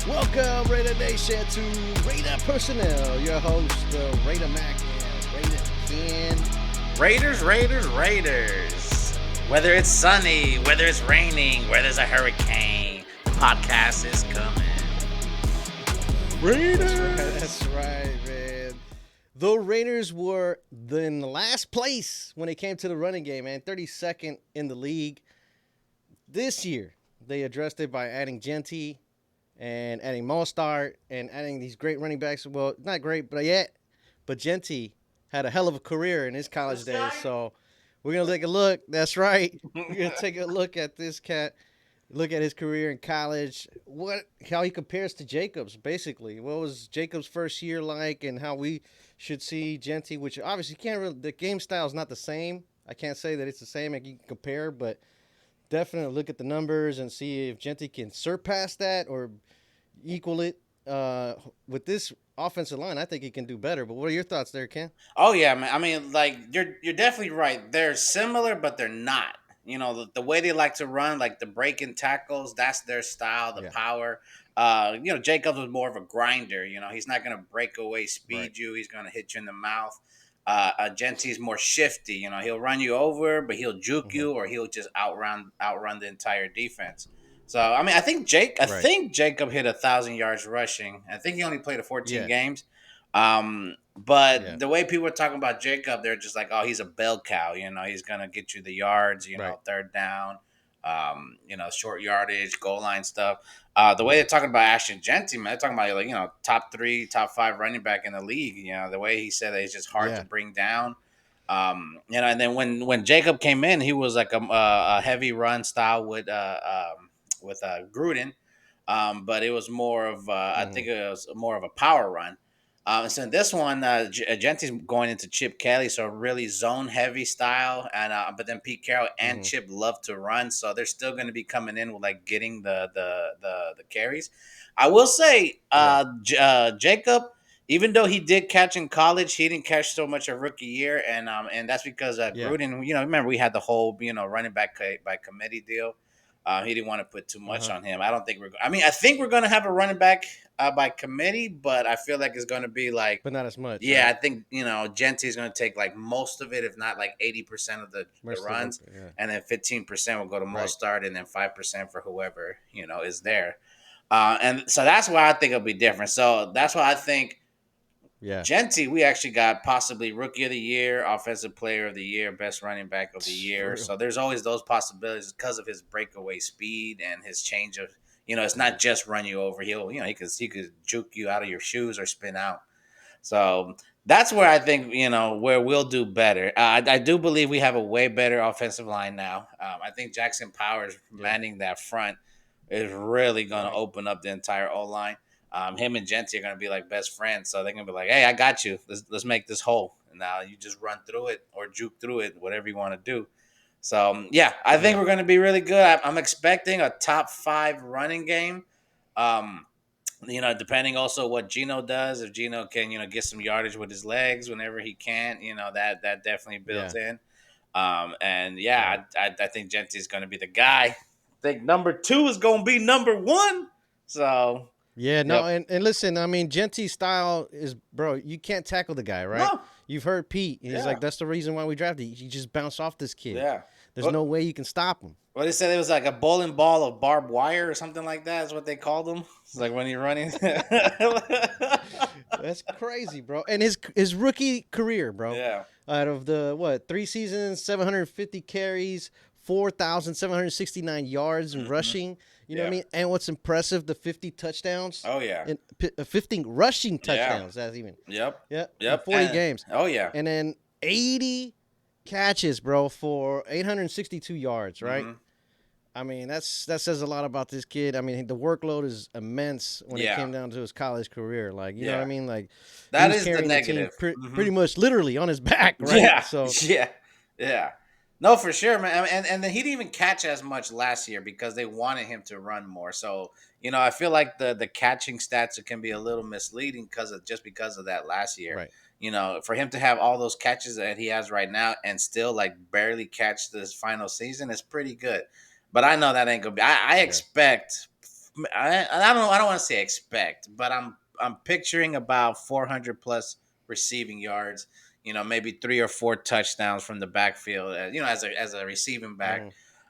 Welcome, Raider Nation, to Raider Personnel. Your host, Raider Mack and Raider Ken. Raiders. Whether it's sunny, whether it's raining, whether there's a hurricane, the podcast is coming. Raiders. That's right, man. The Raiders were in last place when it came to the running game, man. 32nd in the league. This year, they addressed it by adding Genti and adding Mostart and adding these great running backs. Well, not great, but Genti had a hell of a career in his college days. So we're gonna take a look. That's right. We're gonna take a look at this cat. Look at his career in college. How he compares to Jacobs, basically. What was Jacobs' first year like, and how we should see Genti, which obviously can't really. The game style is not the same. I can't say that it's the same and you can compare, but definitely look at the numbers and see if Genti can surpass that or equal it. With this offensive line, I think he can do better. But what are your thoughts there, Ken? Oh yeah, man. I mean, like you're definitely right. They're similar, but they're not. The way they like to run, like the breaking tackles, that's their style, the Yeah. power. Jacobs was more of a grinder. He's not gonna break away, Right. speed you. He's gonna hit you in the mouth. Genti's more shifty. He'll run you over, but he'll juke Mm-hmm. you, or he'll just outrun the entire defense. So I mean, I Right. think Jacob hit 1,000 yards rushing. I think he only played 14 Yeah. games. But Yeah. the way people are talking about Jacob, they're just like, oh, he's a bell cow. He's gonna get you the yards. Right. Third down. Short yardage, goal line stuff. The way Yeah. they're talking about Ashton Jeanty, man, they're talking about like top three, top five running back in the league. The way he said that he's just hard to Yeah. bring down. And then when Jacob came in, he was like a heavy run style with Gruden, but it was more of I Mm-hmm. think it was more of a power run. So in this one, Genti's going into Chip Kelly, so really zone heavy style, and but then Pete Carroll and Mm-hmm. Chip love to run, so they're still going to be coming in with like getting the carries. I will say, Yeah. Jacob, even though he did catch in college, he didn't catch so much a rookie year, and that's because Yeah. Gruden. Remember we had the whole running back by committee deal. He didn't want to put too much Uh-huh. on him. I don't think we're. I mean, I think we're going to have a running back by committee, but I feel like it's going to be like, But not as much, yeah, right? I think Genti is going to take like most of it, if not like 80% of the Most of the work. runs, Yeah. and then 15% will go to Right. Mostart, and then 5% for whoever is there. And so that's why I think it'll be different. So that's why I think Yeah. Genti, we actually got possibly rookie of the year, offensive player of the year, best running back of the For year. real. So there's always those possibilities because of his breakaway speed and his change of, it's Mm-hmm. not just run you over. He could juke you out of your shoes or spin out. So that's where I think where we'll do better. I do believe we have a way better offensive line now. I think Jackson Powers Yeah. manning that front is really going to Right. open up the entire O line. Him and Genti are going to be like best friends, so they're going to be like, "Hey, I got you. Let's make this whole." And now you just run through it or juke through it, whatever you want to do. So yeah, I think Yeah. we're going to be really good. I'm expecting a top 5 running game. Um, depending also what Gino does. If Gino can, get some yardage with his legs whenever he can, that definitely builds Yeah. in. And Right. yeah, I think Genti is going to be the guy. I think number 2 is going to be number 1. So, Yeah, no, yep. and listen, I mean, Genti's style is, bro, you can't tackle the guy, right? No. You've heard Pete. He's Yeah. like, that's the reason why we drafted you. You just bounce off this kid. Yeah. There's What no way you can stop him. what they said it was like a bowling ball of barbed wire or something like that is what they called him. It's like when you're running. That's crazy, bro. And his rookie career, bro, Yeah. out of the what 3 seasons, 750 carries, 4,769 yards and Hmm. rushing. You know what I Yeah. mean? And what's impressive, the 50 touchdowns Oh yeah. and 15 rushing Yeah. touchdowns. That's even Yep. in Yep. 40 games, Oh yeah. and then 80 catches, bro, for 862 yards. Right? Hmm. I mean, that says a lot about this kid. I mean, the workload is immense when it Yeah. came down to his college career. Like, you know what I Yeah. mean? Like, he That was is the carrying the team negative. Hmm. pretty much literally on his back, right? Yeah, So, yeah, yeah. No, for sure, man. And then he didn't even catch as much last year because they wanted him to run more. So I feel like the catching stats can be a little misleading because of that last year. right. For him to have all those catches that he has right now and still like barely catch this final season is pretty good. But I know that ain't gonna be. I Yeah. expect I don't want to say expect, but I'm picturing about 400 plus receiving yards. Maybe 3 or 4 touchdowns from the backfield. As a receiving back,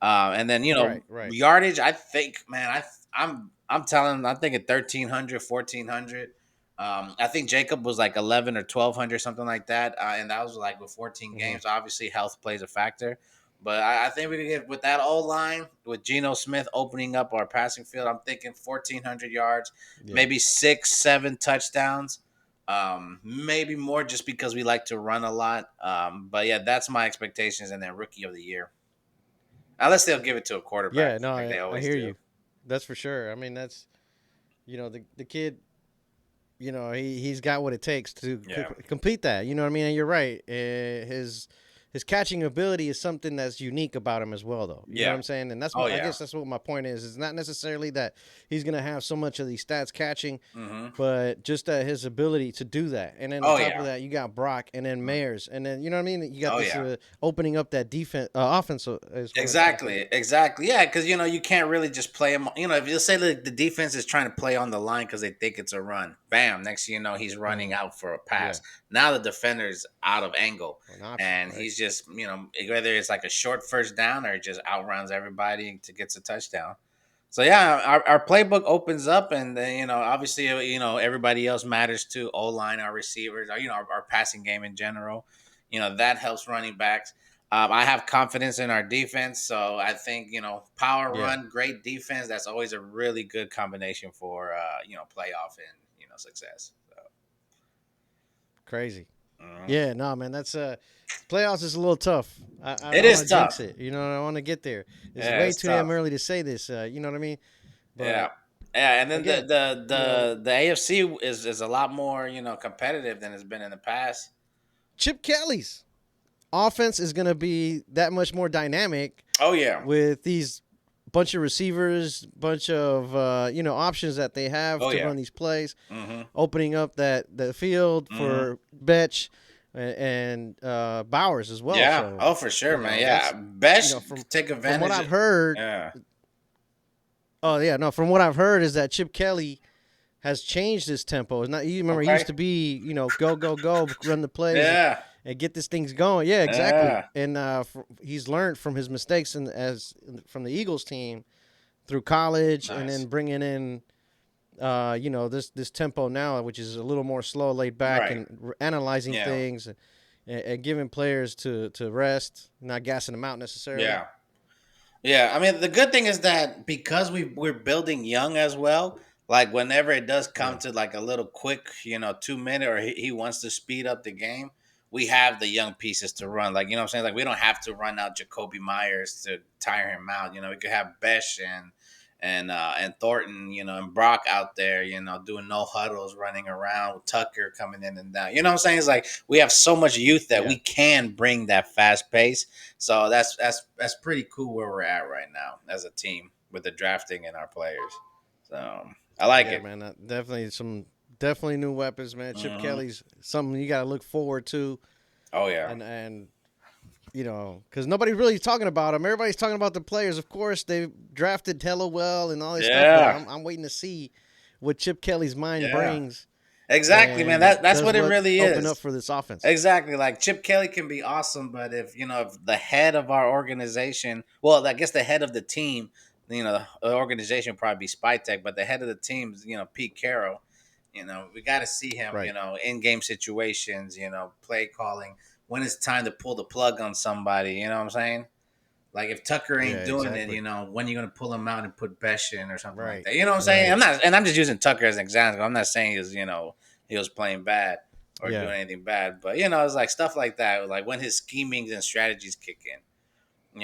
Hmm. and then Right, right. yardage. I think, man, I'm thinking 1,300, 1,400. I think Jacob was like 11 or 1,200, something like that, and that was like with 14 Hmm. games. Obviously, health plays a factor. But I think we can get with that O line with Geno Smith opening up our passing field. I'm thinking 1,400 yards, Yeah. maybe 6, 7 touchdowns, maybe more just because we like to run a lot. But yeah, that's my expectations. And then rookie of the year, unless they'll give it to a quarterback Yeah, no, like they I always hear do. you. That's for sure. I mean, that's the kid. He's got what it takes to Yeah, complete that. You know what I mean? And you're right. His catching ability is something that's unique about him as well, though. You know what yeah, I'm saying? And oh I yeah. guess that's what my point is. It's not necessarily that he's gonna have so much of these stats catching, Hmm. but just that his ability to do that. And then on Oh top of yeah. that, you got Brock and then Mm. Mayers, and then you know what I mean. You got Oh this yeah. opening up that defense offense is what I'm trying to say. Exactly, exactly. Yeah, because you can't really just play him. If you say that the defense is trying to play on the line because they think it's a run, bam. Next thing you know, he's running Mhm. out for a Yeah, pass. Now the defender's out of angle, an option, and right? he's just whether it's like a short first down or just outruns everybody to gets a touchdown. So yeah, our playbook opens up, and then obviously everybody else matters too. O line, our receivers, our passing game in general. That helps running backs. I have confidence in our defense, so I think power Yeah, run, great defense. That's always a really good combination for playoff and success. So, crazy. mhm. Yeah, no, man, that's playoffs is a little tough. I It don't is want to jinx tough. it. I want to get there. It's Yeah, way it's too damn tough. early to say this. You know what I mean? Yeah, But yeah, and then the again, the you know, the the AFC is a lot more competitive than it's been in the past. Chip Kelly's offense is going to be that much more dynamic Oh yeah, with these bunch of receivers, bunch of options that they have oh to yeah. run these plays, Hmm. opening up the field Hmm. for Betch and Bowers as well. Yeah. So Oh, for sure, man. Yeah, that's best take from what advantage. I've heard. Yeah. Oh yeah, no. From what I've heard is that Chip Kelly has changed his tempo. It's not. You remember, he used Okay. to be go go go, run the plays Yeah. and get this things going. Yeah, exactly. Yeah. And he's learned from his mistakes from the Eagles team through college, and then Nice. bringing in this tempo now, which is a little more slow, laid back, Right. and analyzing Yeah. things and giving players to rest, not gassing them out necessarily. Yeah. Yeah, I mean the good thing is that because we're building young as well. Like whenever it does Yeah. come to like a little quick, 2 minute, or he wants to speed up the game, we have the young pieces to run. Like what I'm saying, like we don't have to run out Jacoby Myers to tire him out. We could have Besh and Thornton, and Brock out there, doing no huddles, running around, Tucker coming in and down. You know what I'm saying? It's like we have so much youth that Yeah. we can bring that fast pace. So that's pretty cool where we're at right now as a team with the drafting and our players. So I like Yeah, it. man. Definitely new weapons, man. Chip Hmm. Kelly's something you got to look forward to, Oh yeah, and because nobody's really talking about him. Everybody's talking about the players. Of course, they drafted hella well and all this stuff, but yeah, I'm waiting to see what Chip Kelly's mind yeah. brings Exactly, man. and That's does what it what really open up is. for this offense. Exactly. Like Chip Kelly can be awesome, but if the head of our organization, well, I guess the head of the team, the organization would probably be Spytech, but the head of the team is, Pete Carroll. We got to see him, Right. in game situations, play calling, when it's time to pull the plug on somebody. You know what I'm saying? Like if Tucker ain't Yeah. doing it, Exactly. when are you gonna pull him out and put Besh in or something like Right. that? You know what I'm saying? Right. I'm just using Tucker as an example. I'm not saying he was playing bad or Yeah. doing anything bad, but it's like stuff like that, like when his schemings and strategies kick in.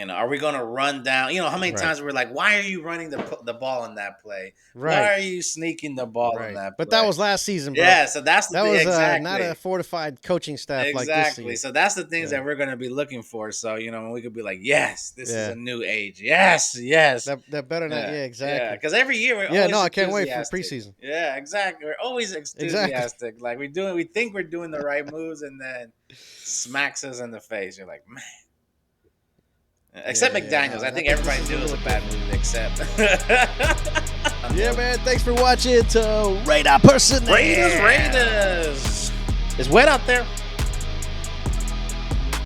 Are we going to run down? How many Right. times we're like, why are you running the ball in that play? Why Right. are you sneaking the ball in Right. that But that play? was last season, bro. Yeah, so that's the That thing. was not a Exactly. fortified coaching staff like this Exactly. year. So that's the things Yeah. that we're going to be looking for. So, when we could be like, yes, this is Yeah. a new age. Yes, yes. That better not. Yeah, Yeah. yeah. Exactly. Because every year we're Yeah. No, always I can't wait for enthusiastic. preseason. Yeah, exactly. We're always Exactly. enthusiastic. Like we think we're doing the right moves, and then smacks us in the face. You're like, man. Except Yeah. Yeah. McDaniels. No, I I think think this everybody is a knew it was little a bad different. move except. Yeah, man. Thanks for watching to Radar Person. Raiders. It's wet out there.